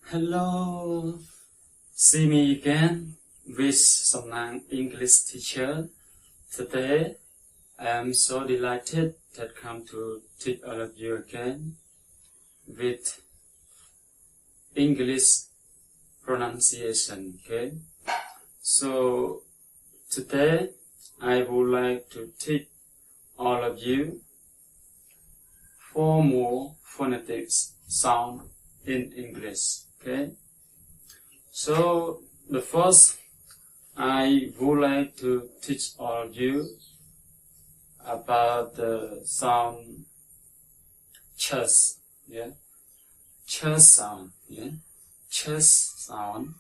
Hello, see me again with Samnang English teacher. Today I am so delighted that come to teach all of you again with English pronunciation. Okay, so today I would like to teach all of you 4 more phonetics sound in English. Okay, so the first I would like to teach all of you about the sound ch. Yeah, ch sound. Yeah, ch sound,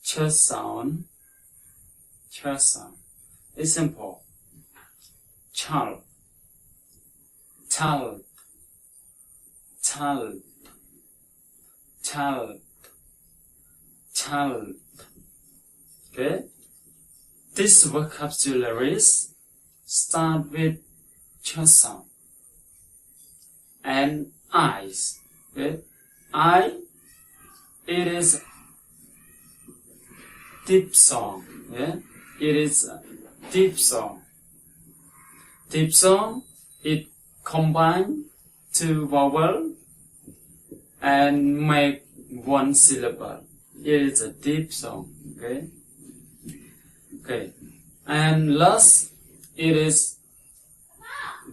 ch sound, ch sound. It's simple. Child, child, child, child, child. Okay, this vocabularies start with ch sound and eyes. Okay, it is deep song. Yeah, it is a deep song. Deep song, it combine 2 vowel and make 1 syllable. It is a deep song. Okay, and last, it is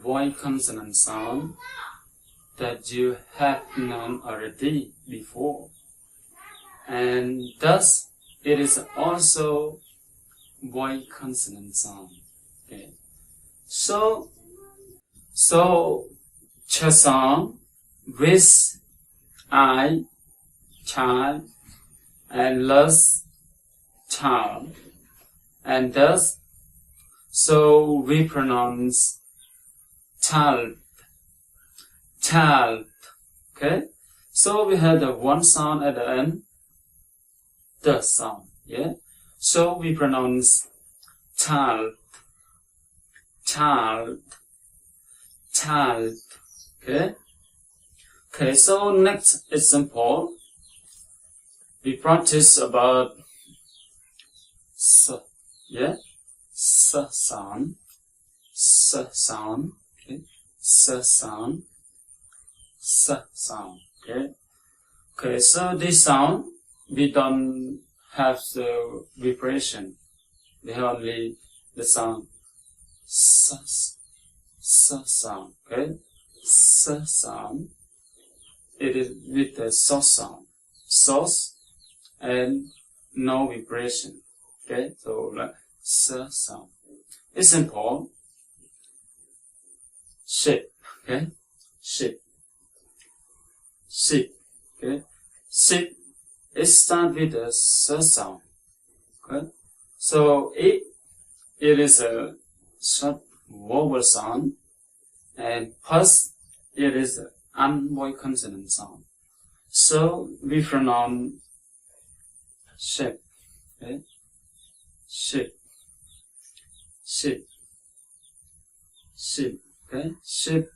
voice consonant sound that you have known already before, and thus it is also voice consonant sound. Okay, so ch sound with I, child, and last, child, and thus so we pronounce child, child. Okay, so we have the 1 sound at the end, the sound. Yeah, so we pronounce child, child, child. Okay, so next example, we practice about s. Yeah, s sound, s sound. Okay, s sound, s sound. Okay, so this sound we don't have the vibration. We have only the sound s sound. Okay, s sound. It is with the sound, and no vibration. Okay, so like s sound. It's simple. Shape. Okay, shape. Shape. Okay, shape. It starts with the s sound. Okay, so it is a short vowel sound, and plus it is an unvoiced consonant sound. So we pronounce shape. Okay, shape, shape, shape. Okay, shape,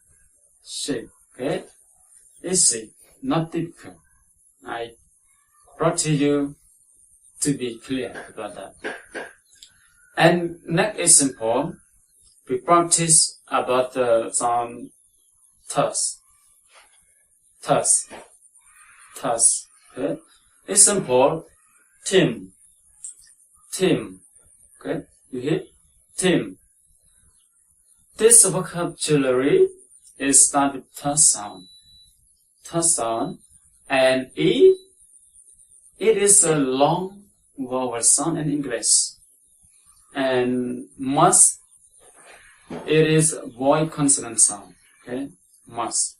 shape. Okay, easy, not difficult. I brought to you to be clear about that. And next example, we practice about the sound thus, thus, thus. Okay, example, team, team. Okay, you hear team. This vocabulary is start with thus sound, and it is a long vowel sound in English, and must, it is voice consonant sound. Okay, must.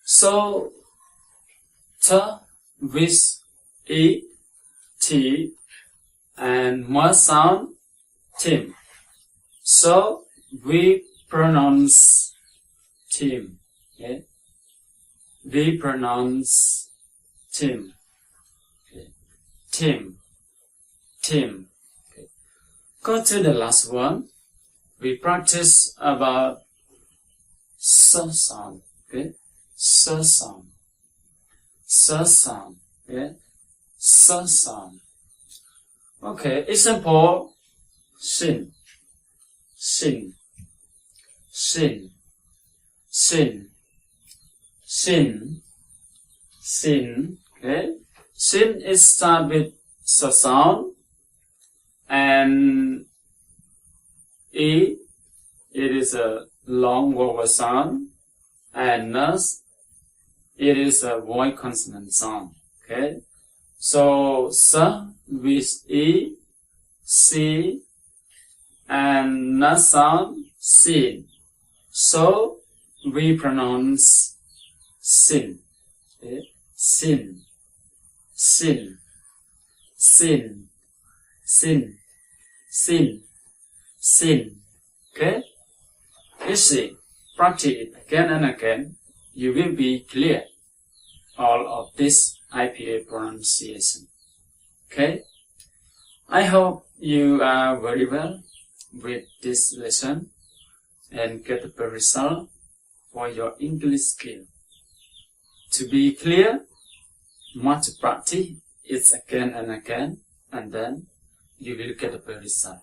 So t with e, t, and must sound team. So we pronounce team. Okay, we pronounce team. Okay, team, team. Okay, go to the last one. We practice about s sound. Okay, s sound. S sound. Okay? S sound. Okay, example, sin, sin, sin, sin, sin, sin. Okay, sin is start with S sound, and E, it is a long vowel sound, and N, it is a voiced consonant sound. Okay, so S with E, C, and N sound, sin. So we pronounce sin. Okay? Sin, sin, sin, sin, sin, sin. Okay? Easy. Practice it again and again. You will be clear all of this IPA pronunciation. Okay? I hope you are very well with this lesson and get the result for your English skill. To be clear, must practice it again and again, and then you will get the result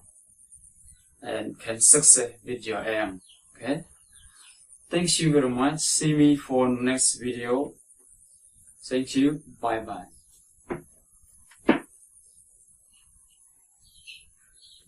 and can succeed with your aim. Okay? Thank you very much. See me for next video. Thank you. Bye bye.